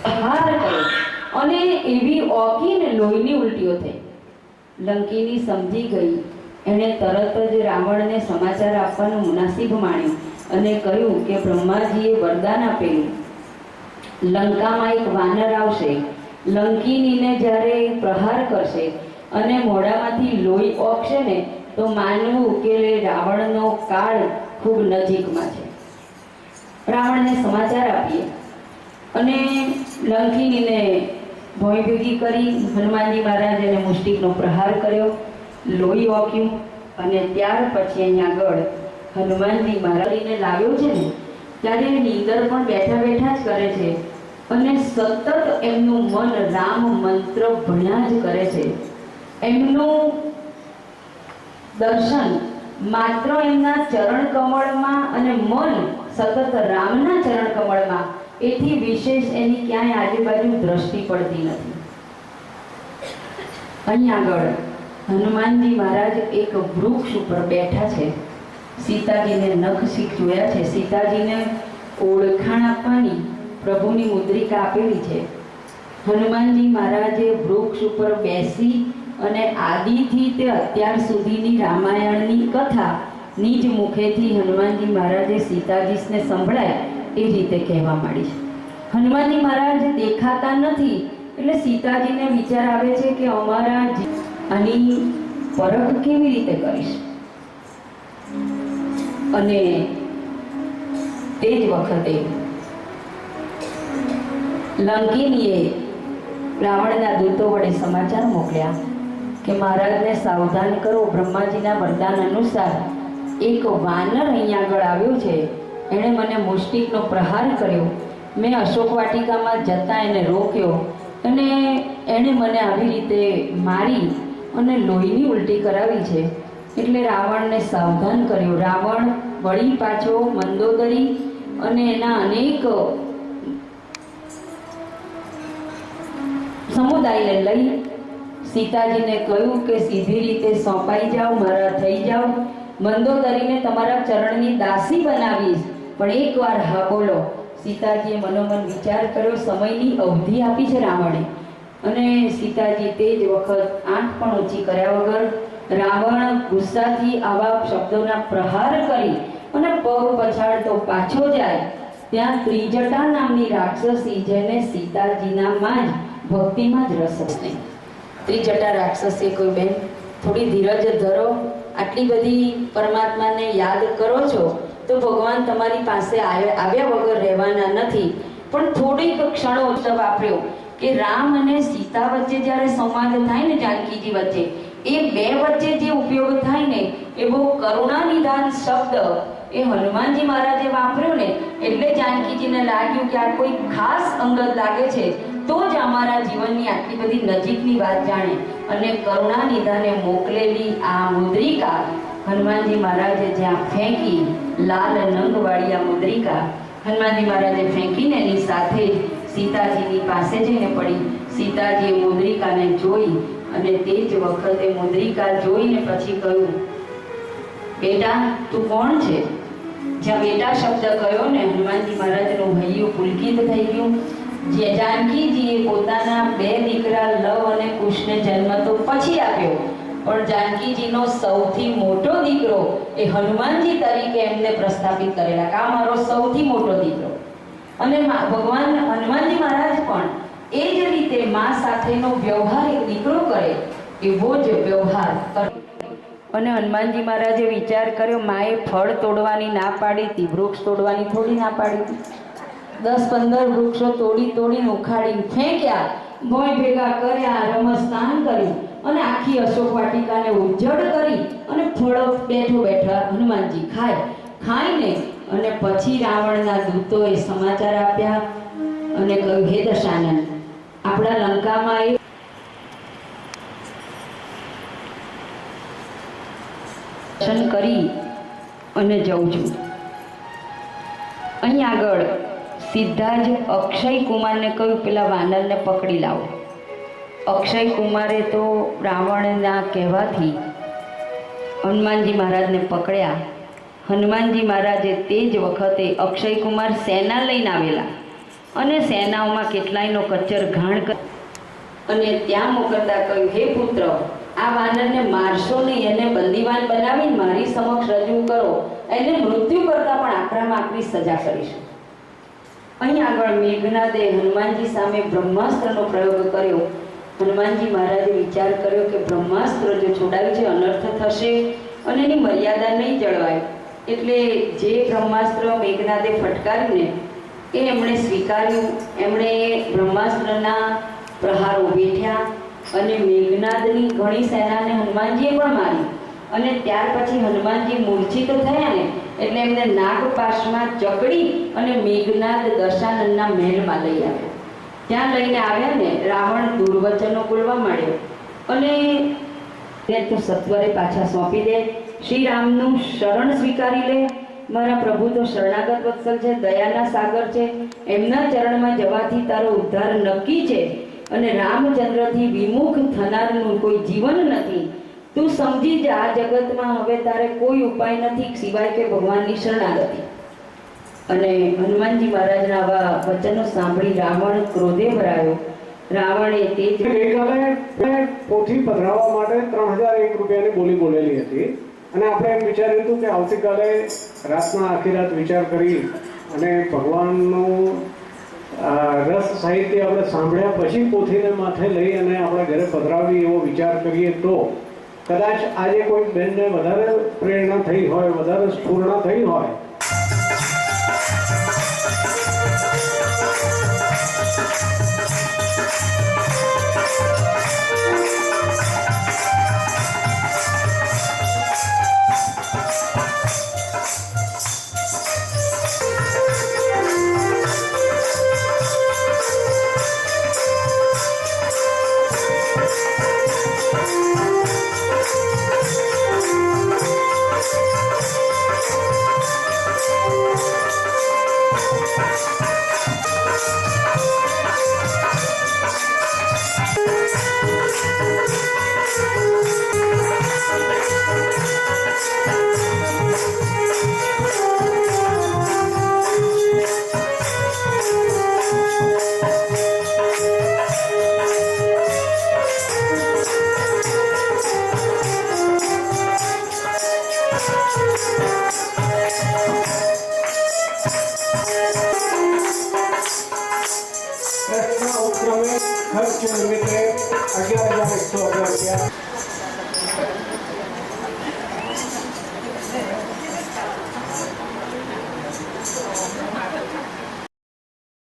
પ્રહાર કર્યો અને એવી ઓકીને લોહીની ઉલટીઓ થઈ. લંકિની સમજી ગઈ. એણે તરત જ રાવણને સમાચાર આપવાનું મુનાસિબ માન્યું અને કહ્યું કે બ્રહ્માજીએ વરદાન આપેલું, લંકામાં એક વાનર આવશે, લંકિનીને જ્યારે પ્રહાર કરશે અને મોઢામાંથી લોહી ઓકશે ને તો માનવું કે રાવણનો કાળ ખૂબ નજીકમાં છે. રાવણને સમાચાર આપીએ અને લંકિનીને ભોંય ભેગી કરી હનુમાનજી મહારાજ એને મુષ્ટિકનો પ્રહાર કર્યો, લોહી ઓક્યું અને ત્યાર પછી અહીંયા આગળ હનુમાનજી મહારાજને લાવ્યો છે ને ત્યારે નીંદર પણ બેઠા બેઠા જ કરે છે અને સતત એમનું મન રામ મંત્ર ભણ્યા જ કરે છે. એમનું દર્શન માત્ર એમના ચરણ કમળમાં અને મન સતત રામના ચરણ કમળમાં, એથી વિશેષ એની ક્યાંય આજુબાજુ દ્રષ્ટિ પડતી નથી. અહીં આગળ હનુમાનજી મહારાજ એક વૃક્ષ ઉપર બેઠા છે. સીતાજીને નખ શીખ જોયા છે. સીતાજીને ઓળખાણ આપવાની પ્રભુની મુદ્રિકા આપેલી છે. હનુમાનજી મહારાજે વૃક્ષ ઉપર બેસી અને આદિથી તે અત્યાર સુધીની રામાયણની કથા નિજ મુખેથી હનુમાનજી મહારાજે સીતાજીને સંભળાય એ રીતે કહેવા માંડી છે. હનુમાનજી મહારાજ દેખાતા નથી એટલે સીતાજીને વિચાર આવે છે કે અમારા આની પરખ કેવી રીતે કરીશ. અને તે જ વખતે લંકિનીએ રાવણના દૂતો વડે સમાચાર મોકલ્યા કે મહારાજને સાવધાન કરો, બ્રહ્માજીના વરદાન અનુસાર એક વાનર અહીંયા આગળ આવ્યો છે, એણે મને મુષ્ટિકનો પ્રહાર કર્યો, મેં અશોક વાટિકામાં જતાં એને રોક્યો અને એણે મને આવી રીતે મારી અને લોહીની ઉલટી કરાવી છે, એટલે રાવણને સાવધાન કર્યો. રાવણ વળી પાછો મંદોદરી અને એના અનેક સમુદાયને લઈ સીતાજીને કહ્યું કે સીધી રીતે સોંપાઈ જાઓ, મારા થઈ જાઓ, મંદોદરીને તમારા ચરણની દાસી બનાવીશ, પણ એકવાર હા બોલો. સીતાજીએ મનોમન વિચાર કર્યો. સમયની અવધિ આપી છે રાવણે અને સીતાજી તે જ વખત આંખ પણ ઊંચી કર્યા વગર રાવણ ગુસ્સાથી આવા શબ્દોના પ્રહાર કરી અને પગ પછાડતો પાછો જાય ત્યાં ત્રિજટા નામની રાક્ષસી, જેને સીતાજીનામાં જ ભક્તિમાં જ રસ નહીં. ત્રિજટા રાક્ષસી કોઈ બેન થોડી ધીરજ ધરો, આટલી બધી પરમાત્માને યાદ કરો છો તો ભગવાન તમારી પાસે આવ્યા વગર રહેવાના નથી. પણ થોડીક ક્ષણો વાપર્યો કે રામ અને સીતા વચ્ચે જ્યારે સંવાદ થાય ને, જાનકીજી વચ્ચે, એ બે વચ્ચે જે ઉપયોગ થાય ને એવો કરુણાનિધાન શબ્દ એ હનુમાનજી મહારાજે વાપર્યો ને એટલે જાનકીજીને લાગ્યું કે આ કોઈ ખાસ અંગત લાગે છે, તો જ અમારા જીવનની આટલી બધી નજીકની વાત જાણે. અને કરુણાનિધાને મોકલેલી આ મુદ્રિકા હનુમાનજી મહારાજે જ્યાં ફેંકી, લાલ નંગવાળી આ મુદ્રિકા હનુમાનજી મહારાજે ફેંકીને એની સાથે સીતાજીની પાસે જઈને પડી. સીતાજીએ મુદ્રિકાને જોઈ અને તે જ વખતે મુદ્રિકા જોઈને પછી કહ્યું, બેટા તું કોણ છે? જ્યાં બેટા શબ્દ કહ્યો ને હનુમાનજી મહારાજનું હૈયું પુલકિત થઈ ગયું. જે જાનકીજીએ પોતાના બે દીકરા લવ અને કુશને જન્મ તો પછી આપ્યો, પણ જાનકીજીનો સૌથી મોટો દીકરો એ હનુમાનજી તરીકે એમને પ્રસ્થાપિત કરેલા કે આ મારો સૌથી મોટો દીકરો. અને ભગવાન હનુમાનજી મહારાજ પણ એ જ રીતે મા સાથેનો વ્યવહાર એક દીકરો કરે એવો જ વ્યવહાર કરે. અને હનુમાનજી મહારાજે વિચાર કર્યો, માએ ફળ તોડવાની ના પાડી હતી, વૃક્ષ તોડવાની થોડી ના પાડી હતી. 10-15 વૃક્ષો તોડીને ઉખાડીને ફેંક્યા, ભોંય ભેગા કર્યા, રમસ્નાન કર્યું અને આખી અશોક વાટિકાને ઉજ્જડ કરી અને ફળો બેઠા હનુમાનજી ખાઈને અને પછી રાવણના દૂતોએ સમાચાર આપ્યા અને કહ્યું, હે દશાનન, આપણા લંકામાં એક દર્શન કરી અને જઉં છું. અહીં આગળ સીધા જ અક્ષય કુમારને કહ્યું, પેલા વાનરને પકડી લાવો. અક્ષય કુમારે તો રાવણના કહેવાથી હનુમાનજી મહારાજને પકડ્યા. હનુમાનજી મહારાજે તે જ વખતે અક્ષય કુમાર સેના લઈને આવેલા અને સેનાઓમાં કેટલાયનો કચ્ચર ઘાણ અને ત્યાં મોકલતા કહ્યું, હે પુત્ર, આ વાનરને મારશો નહીં, એને બંદીવાન બનાવીને મારી સમક્ષ રજૂ કરો, એને મૃત્યુ કરતા પણ આકરામાં આકરી સજા કરીશું. અહીં આગળ મેઘનાદે હનુમાનજી સામે બ્રહ્માસ્ત્રનો પ્રયોગ કર્યો. હનુમાનજી મહારાજે વિચાર કર્યો કે બ્રહ્માસ્ત્ર જો છોડાયું છે અનર્થ થશે અને એની મર્યાદા નહીં જળવાય. એટલે જે બ્રહ્માસ્ત્ર મેઘનાદે ફટકાર્યું ને એ એમણે સ્વીકાર્યું. એમણે બ્રહ્માસ્ત્રના પ્રહારો વેઠ્યા અને મેઘનાદની ઘણી સેનાને હનુમાનજીએ પણ મારી. અને ત્યાર પછી હનુમાનજી મૂર્છિત થયા ને એટલે એમને નાગપાશમાં જકડી અને મેઘનાદ દશાનનના મહેલમાં લઈ આવ્યા. ત્યાં લઈને આવ્યા ને રાવણ દુર્વચનો બોલવા માંડ્યો અને તો સત્વરે પાછા સોંપી દે, શ્રી રામનું શરણ સ્વીકારી લે. મારા પ્રભુ તો શરણાગત વત્સલ છે, દયાના સાગર છે, એમના ચરણમાં જવાથી તારો ઉદ્ધાર નક્કી છે અને રામચંદ્રથી વિમુખ થનારનું કોઈ જીવન નથી. તું સમજી જા, આ જગતમાં હવે તારે કોઈ ઉપાય નથી સિવાય કે ભગવાનની શરણાગતિ. અને હનુમાનજી મહારાજના આવા વચનો સાંભળી રાવણ ક્રોધે ભરાયો. રાવણે તે ગઈકાલે પોથી પધરાવવા માટે 3001 રૂપિયાની બોલી બોલેલી હતી અને આપણે એમ વિચાર્યું હતું કે આવતીકાલે રાતના આખી રાત વિચાર કરી અને ભગવાનનું રસ સાહિત્ય આપણે સાંભળ્યા પછી પોથીને માથે લઈ અને આપણે ઘરે પધરાવી એવો વિચાર કરીએ તો કદાચ આજે કોઈ બેનને વધારે પ્રેરણા થઈ હોય, વધારે સ્ફૂર્ણા થઈ હોય. ખર્ચ નિમિત્તે 11,111 રૂપિયા